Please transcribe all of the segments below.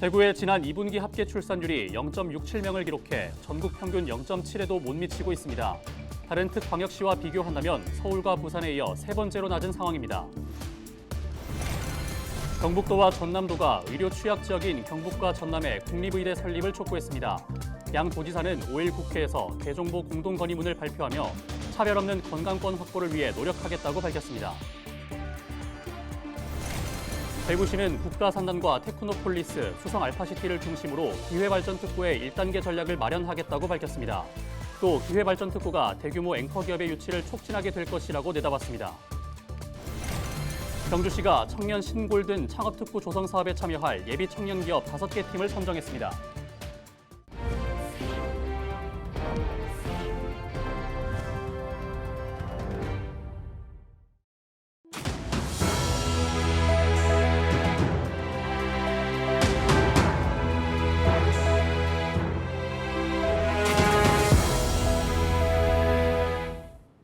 대구의 지난 2분기 합계 출산율이 0.67명을 기록해 전국 평균 0.7에도 못 미치고 있습니다. 다른 특광역시와 비교한다면 서울과 부산에 이어 세 번째로 낮은 상황입니다. 경북도와 전남도가 의료 취약 지역인 경북과 전남에 국립의대 설립을 촉구했습니다. 양 도지사는 5일 국회에서 대정부 공동건의문을 발표하며 차별 없는 건강권 확보를 위해 노력하겠다고 밝혔습니다. 대구시는 국가산단과 테크노폴리스, 수성 알파시티를 중심으로 기회발전특구의 1단계 전략을 마련하겠다고 밝혔습니다. 또 기회발전특구가 대규모 앵커기업의 유치를 촉진하게 될 것이라고 내다봤습니다. 경주시가 청년 신골든 창업특구 조성 사업에 참여할 예비 청년기업 5개 팀을 선정했습니다.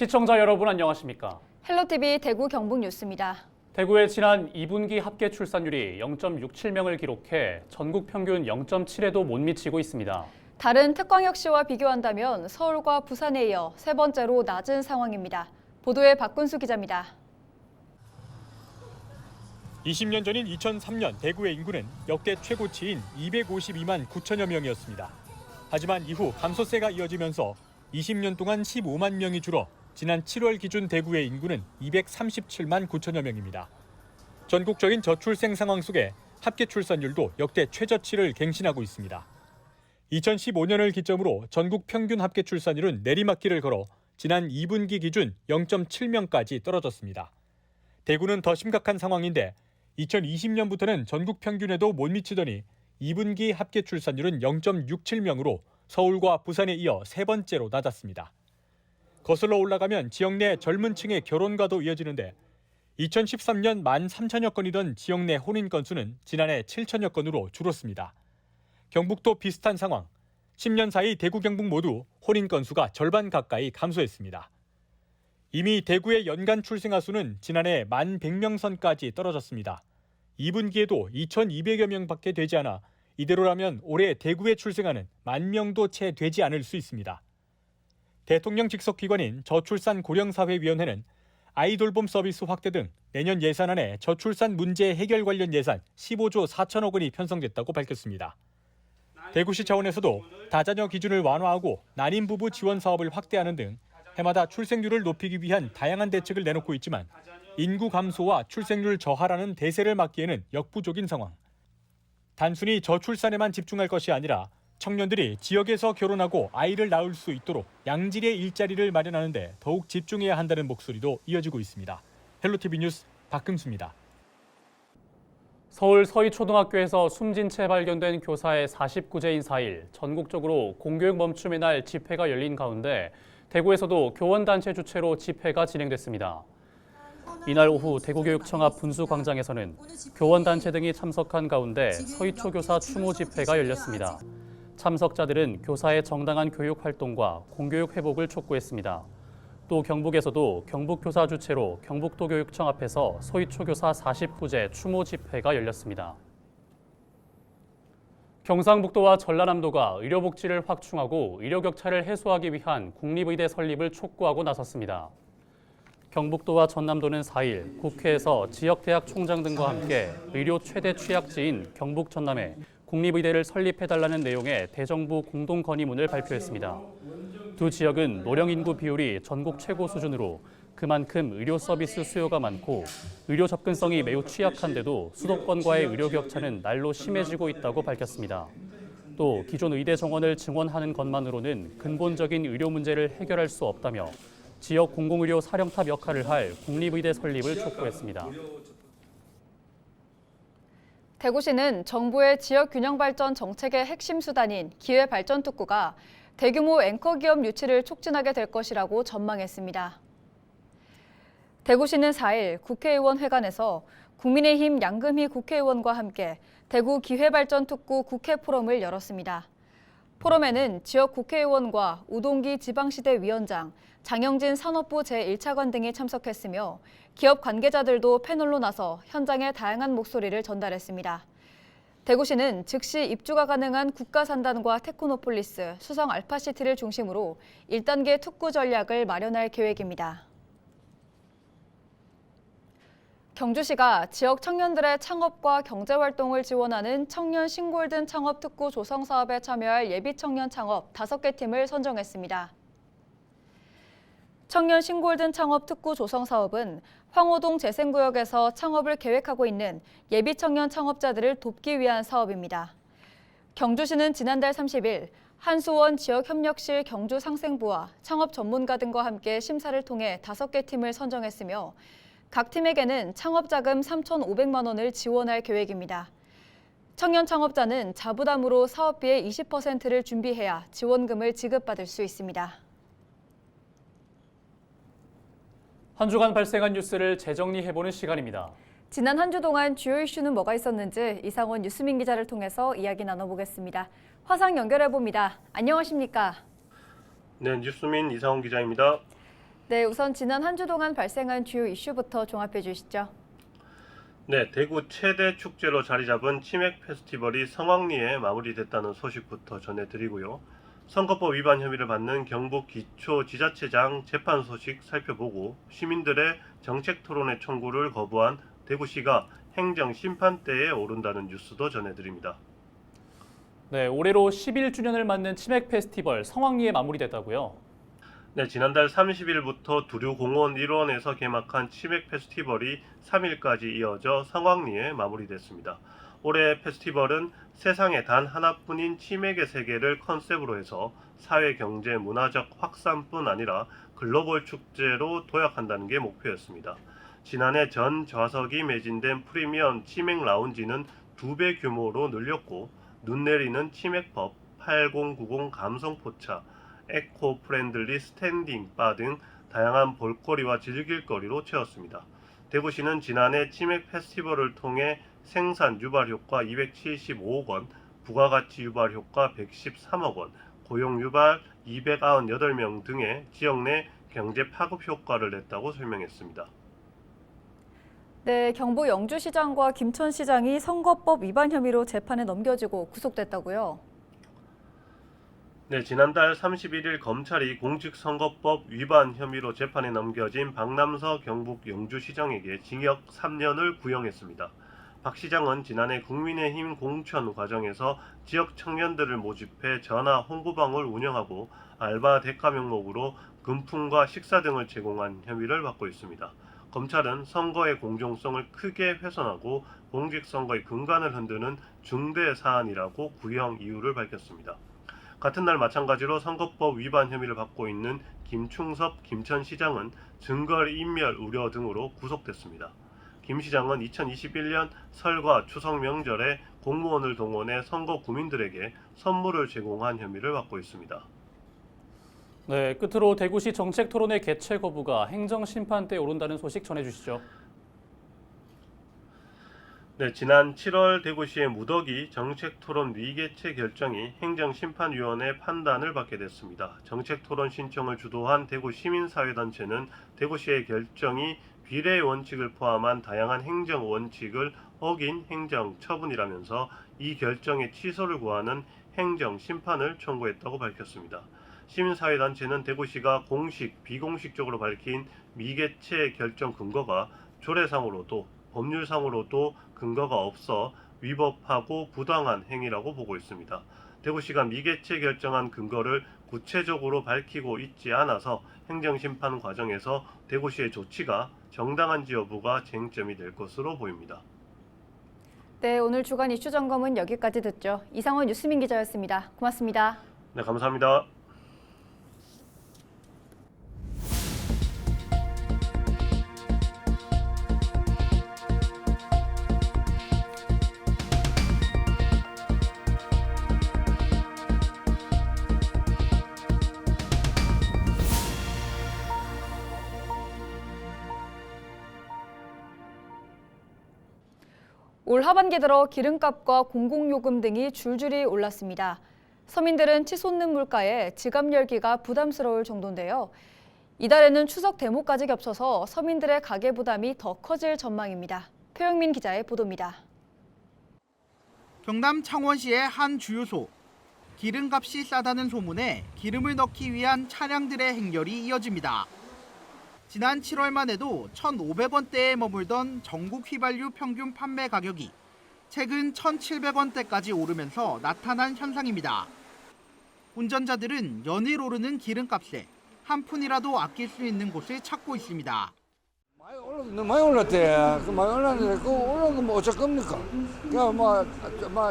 시청자 여러분 안녕하십니까? 헬로티비 대구 경북 뉴스입니다. 대구의 지난 2분기 합계 출산율이 0.67명을 기록해 전국 평균 0.7에도 못 미치고 있습니다. 다른 특광역시와 비교한다면 서울과 부산에 이어 세 번째로 낮은 상황입니다. 보도에 박군수 기자입니다. 20년 전인 2003년 대구의 인구는 역대 최고치인 252만 9천여 명이었습니다. 하지만 이후 감소세가 이어지면서 20년 동안 15만 명이 줄어 지난 7월 기준 대구의 인구는 237만 9천여 명입니다. 전국적인 저출생 상황 속에 합계 출산율도 역대 최저치를 갱신하고 있습니다. 2015년을 기점으로 전국 평균 합계 출산율은 내리막길을 걸어 지난 2분기 기준 0.7명까지 떨어졌습니다. 대구는 더 심각한 상황인데 2020년부터는 전국 평균에도 못 미치더니 2분기 합계 출산율은 0.67명으로 서울과 부산에 이어 세 번째로 낮았습니다. 거슬러 올라가면 지역 내 젊은 층의 결혼과도 이어지는데 2013년 13,000여 건이던 지역 내 혼인 건수는 지난해 7,000여 건으로 줄었습니다. 경북도 비슷한 상황. 10년 사이 대구 경북 모두 혼인 건수가 절반 가까이 감소했습니다. 이미 대구의 연간 출생아 수는 지난해 1,100명 선까지 떨어졌습니다. 2분기에도 2,200여 명밖에 되지 않아 이대로라면 올해 대구의 출생아는 10,000명도 채 되지 않을 수 있습니다. 대통령 직속 기관인 저출산고령사회위원회는 아이돌봄 서비스 확대 등 내년 예산안에 저출산 문제 해결 관련 예산 15조 4천억 원이 편성됐다고 밝혔습니다. 대구시 차원에서도 다자녀 기준을 완화하고 난임 부부 지원 사업을 확대하는 등 해마다 출생률을 높이기 위한 다양한 대책을 내놓고 있지만 인구 감소와 출생률 저하라는 대세를 막기에는 역부족인 상황. 단순히 저출산에만 집중할 것이 아니라 청년들이 지역에서 결혼하고 아이를 낳을 수 있도록 양질의 일자리를 마련하는 데 더욱 집중해야 한다는 목소리도 이어지고 있습니다. 헬로티비 뉴스 박금수입니다. 서울 서희초등학교에서 숨진 채 발견된 교사의 49제인 4일 전국적으로 공교육 멈춤의 날 집회가 열린 가운데 대구에서도 교원단체 주최로 집회가 진행됐습니다. 이날 오후 대구교육청 앞 분수광장에서는 교원단체 등이 참석한 가운데 서희초 교사 추모 집회가 열렸습니다. 참석자들은 교사의 정당한 교육 활동과 공교육 회복을 촉구했습니다. 또 경북에서도 경북교사 주최로 경북도 교육청 앞에서 서희초 교사 49제 추모 집회가 열렸습니다. 경상북도와 전라남도가 의료복지를 확충하고 의료격차를 해소하기 위한 국립의대 설립을 촉구하고 나섰습니다. 경북도와 전남도는 4일 국회에서 지역대학 총장 등과 함께 의료 최대 취약지인 경북 전남에 국립의대를 설립해달라는 내용의 대정부 공동건의문을 발표했습니다. 두 지역은 노령 인구 비율이 전국 최고 수준으로 그만큼 의료 서비스 수요가 많고 의료 접근성이 매우 취약한데도 수도권과의 의료 격차는 날로 심해지고 있다고 밝혔습니다. 또 기존 의대 정원을 증원하는 것만으로는 근본적인 의료 문제를 해결할 수 없다며 지역 공공의료 사령탑 역할을 할 국립의대 설립을 촉구했습니다. 대구시는 정부의 지역균형발전 정책의 핵심 수단인 기회발전특구가 대규모 앵커기업 유치를 촉진하게 될 것이라고 전망했습니다. 대구시는 4일 국회의원 회관에서 국민의힘 양금희 국회의원과 함께 대구 기회발전특구 국회 포럼을 열었습니다. 포럼에는 지역 국회의원과 우동기 지방시대 위원장, 장영진 산업부 제1차관 등이 참석했으며 기업 관계자들도 패널로 나서 현장의 다양한 목소리를 전달했습니다. 대구시는 즉시 입주가 가능한 국가산단과 테크노폴리스, 수성 알파시티를 중심으로 1단계 특구 전략을 마련할 계획입니다. 경주시가 지역 청년들의 창업과 경제활동을 지원하는 청년 신골든 창업 특구 조성 사업에 참여할 예비 청년 창업 5개 팀을 선정했습니다. 청년 신골든 창업 특구 조성 사업은 황호동 재생구역에서 창업을 계획하고 있는 예비 청년 창업자들을 돕기 위한 사업입니다. 경주시는 지난달 30일 한수원 지역협력실 경주상생부와 창업 전문가 등과 함께 심사를 통해 5개 팀을 선정했으며 각 팀에게는 창업자금 3,500만 원을 지원할 계획입니다. 청년 창업자는 자부담으로 사업비의 20%를 준비해야 지원금을 지급받을 수 있습니다. 한 주간 발생한 뉴스를 재정리해보는 시간입니다. 지난 한 주 동안 주요 이슈는 뭐가 있었는지 이상원 뉴스민 기자를 통해서 이야기 나눠보겠습니다. 화상 연결해봅니다. 안녕하십니까? 네, 뉴스민 이상원 기자입니다. 네, 우선 지난 한 주 동안 발생한 주요 이슈부터 종합해 주시죠. 네, 대구 최대 축제로 자리 잡은 치맥 페스티벌이 성황리에 마무리됐다는 소식부터 전해드리고요. 선거법 위반 혐의를 받는 경북 기초지자체장 재판 소식 살펴보고 시민들의 정책 토론회 청구를 거부한 대구시가 행정심판대에 오른다는 뉴스도 전해드립니다. 네, 올해로 11주년을 맞는 치맥 페스티벌 성황리에 마무리됐다고요? 네, 지난달 30일부터 두류공원 일원에서 개막한 치맥 페스티벌이 3일까지 이어져 성황리에 마무리됐습니다. 올해 페스티벌은 세상에 단 하나뿐인 치맥의 세계를 컨셉으로 해서 사회, 경제, 문화적 확산뿐 아니라 글로벌 축제로 도약한다는 게 목표였습니다. 지난해 전 좌석이 매진된 프리미엄 치맥 라운지는 2배 규모로 늘렸고 눈 내리는 치맥법, 8090 감성포차, 에코 프렌들리 스탠딩 바 등 다양한 볼거리와 즐길거리로 채웠습니다. 대구시는 지난해 치맥 페스티벌을 통해 생산 유발 효과 275억 원, 부가가치 유발 효과 113억 원, 고용 유발 298명 등의 지역 내 경제 파급 효과를 냈다고 설명했습니다. 네, 경북 영주시장과 김천시장이 선거법 위반 혐의로 재판에 넘겨지고 구속됐다고요? 네, 지난달 31일 검찰이 공직선거법 위반 혐의로 재판에 넘겨진 박남서 경북 영주시장에게 징역 3년을 구형했습니다. 박 시장은 지난해 국민의힘 공천 과정에서 지역 청년들을 모집해 전화 홍보방을 운영하고 알바 대가 명목으로 금품과 식사 등을 제공한 혐의를 받고 있습니다. 검찰은 선거의 공정성을 크게 훼손하고 공직선거의 근간을 흔드는 중대 사안이라고 구형 이유를 밝혔습니다. 같은 날 마찬가지로 선거법 위반 혐의를 받고 있는 김충섭 김천시장은 증거인멸 우려 등으로 구속됐습니다. 김 시장은 2021년 설과 추석 명절에 공무원을 동원해 선거 구민들에게 선물을 제공한 혐의를 받고 있습니다. 네, 끝으로 대구시 정책토론회 개최 거부가 행정심판대에 오른다는 소식 전해주시죠. 네, 지난 7월 대구시의 무더기 정책토론 미개최 결정이 행정심판위원회 판단을 받게 됐습니다. 정책토론 신청을 주도한 대구시민사회단체는 대구시의 결정이 비례 원칙을 포함한 다양한 행정 원칙을 어긴 행정처분이라면서 이 결정의 취소를 구하는 행정심판을 청구했다고 밝혔습니다. 시민사회단체는 대구시가 공식, 비공식적으로 밝힌 미개최 결정 근거가 조례상으로도 법률상으로도 근거가 없어 위법하고 부당한 행위라고 보고 있습니다. 대구시가 미개최 결정한 근거를 구체적으로 밝히고 있지 않아서 행정심판 과정에서 대구시의 조치가 정당한지 여부가 쟁점이 될 것으로 보입니다. 네, 오늘 주간 이슈 점검은 여기까지 듣죠. 이상원 뉴스민 기자였습니다. 고맙습니다. 네, 감사합니다. 올 하반기 들어 기름값과 공공요금 등이 줄줄이 올랐습니다. 서민들은 치솟는 물가에 지갑 열기가 부담스러울 정도인데요. 이달에는 추석 대목까지 겹쳐서 서민들의 가계 부담이 더 커질 전망입니다. 표영민 기자의 보도입니다. 경남 창원시의 한 주유소. 기름값이 싸다는 소문에 기름을 넣기 위한 차량들의 행렬이 이어집니다. 지난 7월만 해도 1,500원대에 머물던 전국 휘발유 평균 판매 가격이 최근 1,700원대까지 오르면서 나타난 현상입니다. 운전자들은 연일 오르는 기름값에 한 푼이라도 아낄 수 있는 곳을 찾고 있습니다. 너무 많이 올랐대. 그 많이 올랐는데 그 올라온 거 뭐 어쩔 겁니까? 그냥 뭐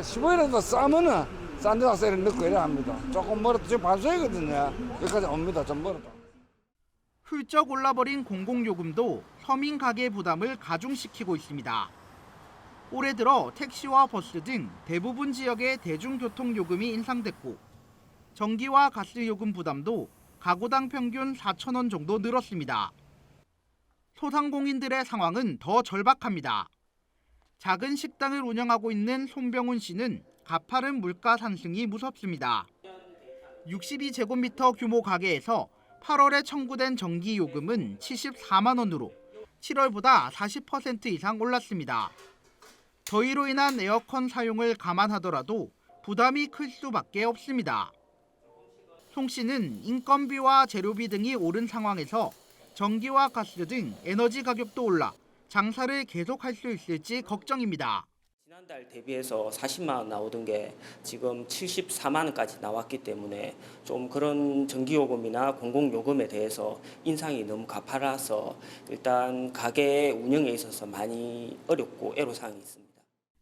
15일에도 싸면은 싼 데다 세를 넣고 이래 합니다. 조금 멀어도 지금 반소이거든요. 여기까지 옵니다. 좀 멀어도. 훌쩍 올라버린 공공요금도 서민 가계 부담을 가중시키고 있습니다. 올해 들어 택시와 버스 등 대부분 지역의 대중교통요금이 인상됐고 전기와 가스요금 부담도 가구당 평균 4,000원 정도 늘었습니다. 소상공인들의 상황은 더 절박합니다. 작은 식당을 운영하고 있는 손병훈 씨는 가파른 물가 상승이 무섭습니다. 62제곱미터 규모 가게에서 8월에 청구된 전기요금은 74만 원으로 7월보다 40% 이상 올랐습니다. 더위로 인한 에어컨 사용을 감안하더라도 부담이 클 수밖에 없습니다. 송 씨는 인건비와 재료비 등이 오른 상황에서 전기와 가스 등 에너지 가격도 올라 장사를 계속할 수 있을지 걱정입니다. 지난달 대비해서 40만 원 나오던 게 지금 74만 원까지 나왔기 때문에 좀 그런 전기요금이나 공공요금에 대해서 인상이 너무 가파라서 일단 가게 운영에 있어서 많이 어렵고 애로사항이 있습니다.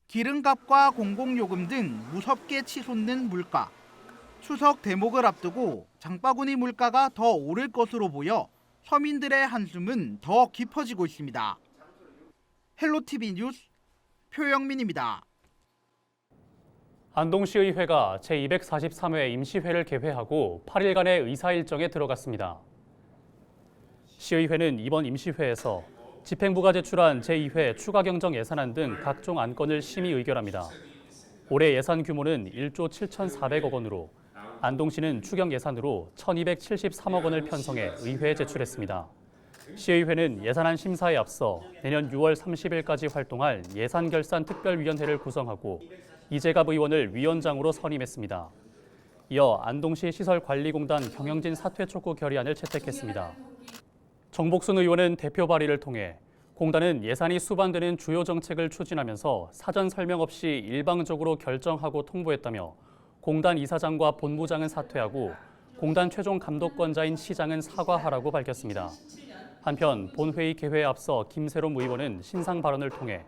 기름값과 공공요금 등 무섭게 치솟는 물가. 추석 대목을 앞두고 장바구니 물가가 더 오를 것으로 보여 서민들의 한숨은 더 깊어지고 있습니다. 헬로티비 뉴스 표영민입니다. 안동시의회가 제243회 임시회를 개회하고 8일간의 의사 일정에 들어갔습니다. 시의회는 이번 임시회에서 집행부가 제출한 제2회 추가경정 예산안 등 각종 안건을 심의 의결합니다. 올해 예산 규모는 1조 7,400억 원으로 안동시는 추경 예산으로 1,273억 원을 편성해 의회에 제출했습니다. 시의회는 예산안 심사에 앞서 내년 6월 30일까지 활동할 예산결산특별위원회를 구성하고 이재갑 의원을 위원장으로 선임했습니다. 이어 안동시 시설관리공단 경영진 사퇴 촉구 결의안을 채택했습니다. 정복순 의원은 대표 발의를 통해 공단은 예산이 수반되는 주요 정책을 추진하면서 사전 설명 없이 일방적으로 결정하고 통보했다며 공단 이사장과 본부장은 사퇴하고 공단 최종 감독권자인 시장은 사과하라고 밝혔습니다. 한편 본회의 개회에 앞서 김세롬 의원은 신상 발언을 통해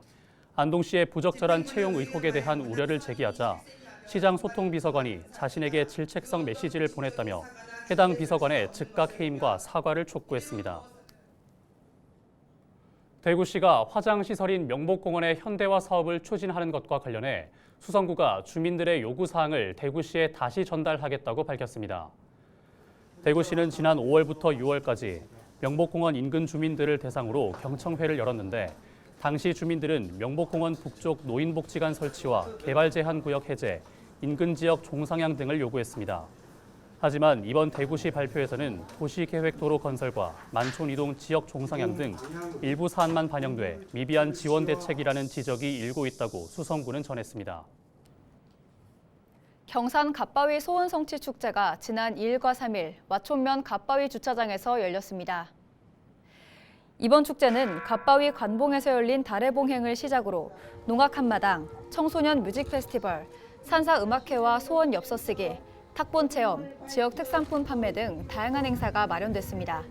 안동시의 부적절한 채용 의혹에 대한 우려를 제기하자 시장 소통비서관이 자신에게 질책성 메시지를 보냈다며 해당 비서관의 즉각 해임과 사과를 촉구했습니다. 대구시가 화장시설인 명복공원의 현대화 사업을 추진하는 것과 관련해 수성구가 주민들의 요구사항을 대구시에 다시 전달하겠다고 밝혔습니다. 대구시는 지난 5월부터 6월까지 명복공원 인근 주민들을 대상으로 경청회를 열었는데 당시 주민들은 명복공원 북쪽 노인복지관 설치와 개발 제한 구역 해제, 인근 지역 종상향 등을 요구했습니다. 하지만 이번 대구시 발표에서는 도시계획도로 건설과 만촌 이동 지역 종상향 등 일부 사안만 반영돼 미비한 지원 대책이라는 지적이 일고 있다고 수성구는 전했습니다. 경산 갓바위 소원성취 축제가 지난 2일과 3일 와촌면 갓바위 주차장에서 열렸습니다. 이번 축제는 갓바위 관봉에서 열린 달의 봉행을 시작으로 농악 한마당, 청소년 뮤직 페스티벌, 산사 음악회와 소원 엽서 쓰기, 탁본 체험, 지역 특산품 판매 등 다양한 행사가 마련됐습니다.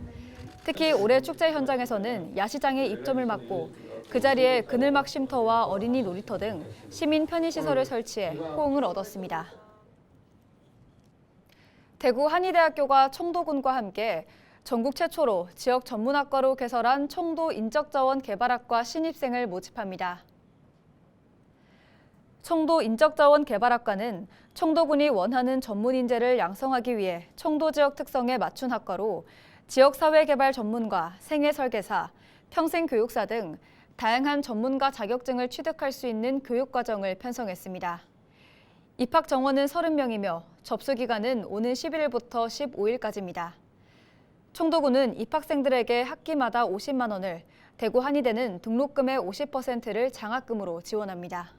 특히 올해 축제 현장에서는 야시장의 입점을 막고 그 자리에 그늘막 쉼터와 어린이 놀이터 등 시민 편의시설을 설치해 호응을 얻었습니다. 대구 한의대학교가 청도군과 함께 전국 최초로 지역 전문학과로 개설한 청도 인적자원 개발학과 신입생을 모집합니다. 청도 인적자원 개발학과는 청도군이 원하는 전문 인재를 양성하기 위해 청도 지역 특성에 맞춘 학과로 지역사회개발 전문가, 생애설계사, 평생교육사 등 다양한 전문가 자격증을 취득할 수 있는 교육과정을 편성했습니다. 입학 정원은 30명이며 접수 기간은 오는 11일부터 15일까지입니다. 청도군은 입학생들에게 학기마다 50만 원을, 대구 한의대는 등록금의 50%를 장학금으로 지원합니다.